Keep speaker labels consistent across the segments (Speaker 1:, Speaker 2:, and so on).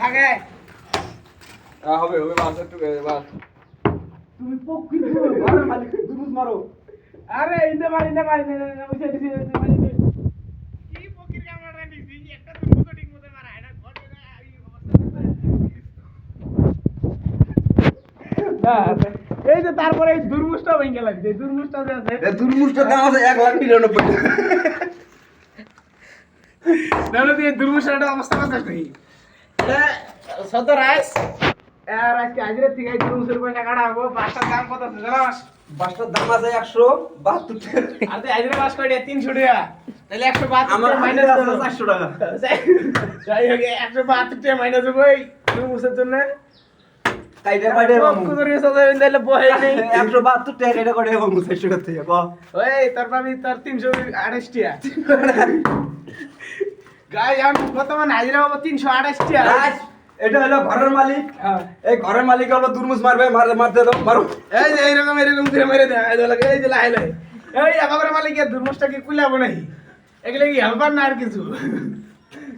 Speaker 1: ভাগে
Speaker 2: হবে হবে বাস একটু বাস
Speaker 1: তুমি পক্ষী ঘরের মালিক দুরুজ মারো আরে ইন্দে মারি না বুঝে দিছি কি পক্ষীর ক্যামেরা নিছি একটা দুরুজ ঠিক মতো মারা এটা ঘর না এই অবস্থা এই যে তারপরে এই দুরমুষটা ভেঙে লাগছে এই দুরমুষটা যে আছে
Speaker 2: এই দুরমুষটার দাম আছে 1,99,000
Speaker 1: নাহলে দিয়ে দুরমুষটার অবস্থা কথা নেই সদর রাইস আর আজকে আজরে থেকে এই দুরমুষের পয়সা কাটা হবো বাসটার দাম কত আছে জানাস
Speaker 2: বাসটার দাম আছে 172 টাকা।
Speaker 1: আর তুই আজরে বাস করে 300 টাকা তাহলে 172
Speaker 2: আমার
Speaker 1: মাইনাস
Speaker 2: আছে 400 টাকা।
Speaker 1: যাই হোক 172 টাকা মাইনাস হবে এই দুরমুষের জন্য
Speaker 2: কাইটা কাইটা বামু
Speaker 1: কুকুরের সাথে ইন্দালে বহে নেই
Speaker 2: 172 টাকা কাইটা করে বামু 400 টাকা থেকে কো
Speaker 1: ওই তার পাবি তার 328 টাকা গাই এখন বর্তমানে হাজিরা হবো 328 টাকা
Speaker 2: রাজ, এটা হলো ঘরের মালিক। এই ঘরের মালিক হলো দুরমুজ মারবে মারতে দাও মারো।
Speaker 1: এই যে এরকম ধরে মেরে দেয় এই লাগে এই যে লাই লাই এই আমার মালিক এর দুর্মসটা কি কুলাবো নাই এগুলা কি হেল্পার না আর কিছু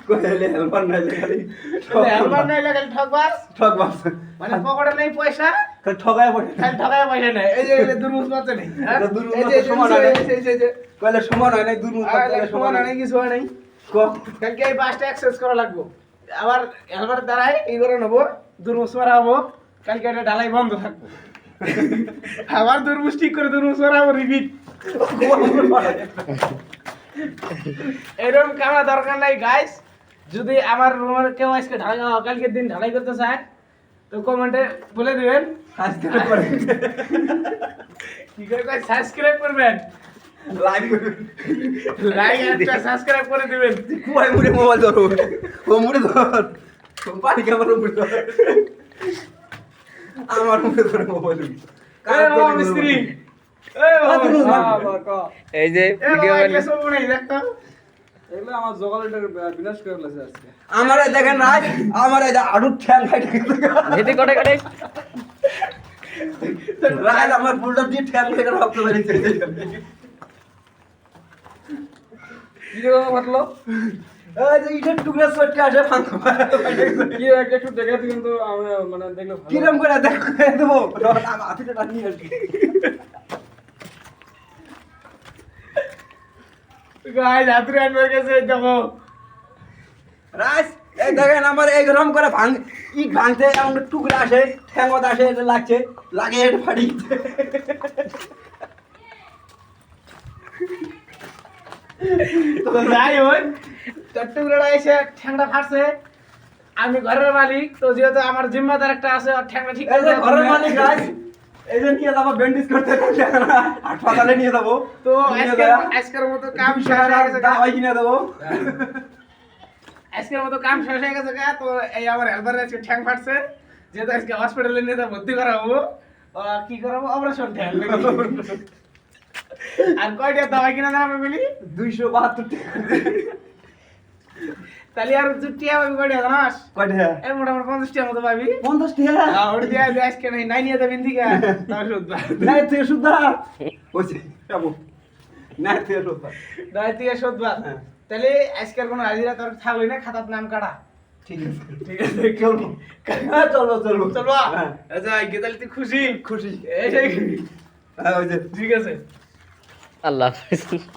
Speaker 2: কইলে হেল্পার নাই খালি
Speaker 1: হেল্পার নাই লাগে ঠকবাস
Speaker 2: ঠকবাস
Speaker 1: মানে পকেটে নেই পয়সা
Speaker 2: খালি ঠকায় পড়ে
Speaker 1: খালি ঠকায় পয়সা নেই এই যে দুর্মস মাতে নেই
Speaker 2: এটা দুর্মুষ
Speaker 1: এই যে
Speaker 2: সমান হয় না।
Speaker 1: এই যে
Speaker 2: কইলে সমান হয় নাই দুরমুজ মারতে
Speaker 1: সমান নাই কিছু হয় নাই
Speaker 2: কো
Speaker 1: কালকে এই বাসটা অ্যাক্সেস করা লাগবে আবার হেল্পার দ্বারাই এই করে নেবো দুর্মস মারা হবো কালকে এটা ঢালাই বন্ধ থাকবো আবার দুর্মুষ ঠিক করে দুর্মুষ মারা হবো রিপিট এরকম কামা দরকার নাই গাইস যদি আমার রুমের কেউ আজকে ঢালাই কালকের দিন ঢালাই করতে চায় তো কমেন্টে বলে দিবেন
Speaker 2: সাবস্ক্রাইব করে
Speaker 1: কি করে সাবস্ক্রাইব করবেন
Speaker 2: লাইক
Speaker 1: লাইক একটা সাবস্ক্রাইব করে দিবেন
Speaker 2: কুয়াই মুড়ে মোবাইল ধরো ও মুড়ে ধর পানি ক্যামেরা মুড়ে ধর আমার মুড়ে ধরে মোবাইল
Speaker 1: এই ও মিস্ত্রি এই ও
Speaker 3: এই যে ভিডিও
Speaker 1: ভিডিও সব নাই দেখতো
Speaker 4: এগুলো আমার জগালের বিনাশ করে ফেলেছে আজকে।
Speaker 2: আমার এই দেখেন রাজ আমার এই আড়ু ঠ্যাং খাইতে
Speaker 3: যেতে কটে কটে
Speaker 2: রাজ আমার বুলডগ দিয়ে ঠ্যাং খাইতে রক্ত বেরিয়েছে
Speaker 4: কি রে বাবা মারলো?
Speaker 2: এই যে ইটের টুকরা সটকে আসে ফাঁকা
Speaker 4: কি একটু দেখাতে কিন্তু আমি মানে দেখলে ভালো।
Speaker 2: কিরম করে দেখো দেবো হাতিটা নিয়ে আসি
Speaker 1: গাইস রাত্রে আনবার কাছে দেখো
Speaker 2: রাজ এই দেখেন আমার এই গরম করে ইট ভাঙতে এমন টুকরা আসে ঠ্যাঙ্গত আসে এটা লাগছে লাগে এটা ফাড়ি
Speaker 1: তো যাই হোক চট্টগ্রামে এসে ঠ্যাংটা ফাটছে আমি ঘরের মালিক তো যেহেতু আমার জিম্মাদার একটা আছে আর ঠ্যাংটা ঠিক
Speaker 2: এই যে
Speaker 1: করে
Speaker 2: ঘরের মালিক রাজ এই যে নিয়ে যাবো ব্যান্ডেজ করতে হাসপাতালে নিয়ে যাবো
Speaker 1: তো আজকের মতো কাম শেষ হয়ে গেছে গা।
Speaker 2: দাওয়াই কিনে দেবো
Speaker 1: আজকের মতো কাম শেষ হয়ে গেছে গা। তো এই আমার হেল্পার আজকে ঠ্যাং ফাটছে যেহেতু আজকে হসপিটালে নিয়ে যা ভর্তি করা হবো কি করাবো অপারেশন ঠ্যাং আর কয়টা দাওয়াই কিনা দাঁড়াবে বলি
Speaker 2: 272 টাকা
Speaker 1: তাহলে আর জুটি আমি কয়টা জানাস
Speaker 2: কয়টা
Speaker 1: এই মোটামুটি 50 টাকার মতো পাবি
Speaker 2: 50 টাকা
Speaker 1: ওটা দিয়ে আজকে নাই নিয়ে যাবেন দিকে তাও শুধু
Speaker 2: নাই তুই সুদ্ধা ওইছে যাবো নাই তুই সুদ্ধা
Speaker 1: নয় থেকে শোধবার তাহলে আজকের কোনো হাজিরা তোর থাকলোই না খাতার নাম কাটা
Speaker 2: ঠিক আছে
Speaker 1: ঠিক আছে
Speaker 2: চলবো হ্যাঁ চলবো চলবো
Speaker 1: চলবো
Speaker 2: হ্যাঁ
Speaker 1: আচ্ছা আজকে তাহলে তুই খুশি
Speaker 2: খুশি
Speaker 1: এই
Speaker 2: হ্যাঁ ওই যে
Speaker 1: ঠিক আছে
Speaker 3: আল্লাহ হাফেজ।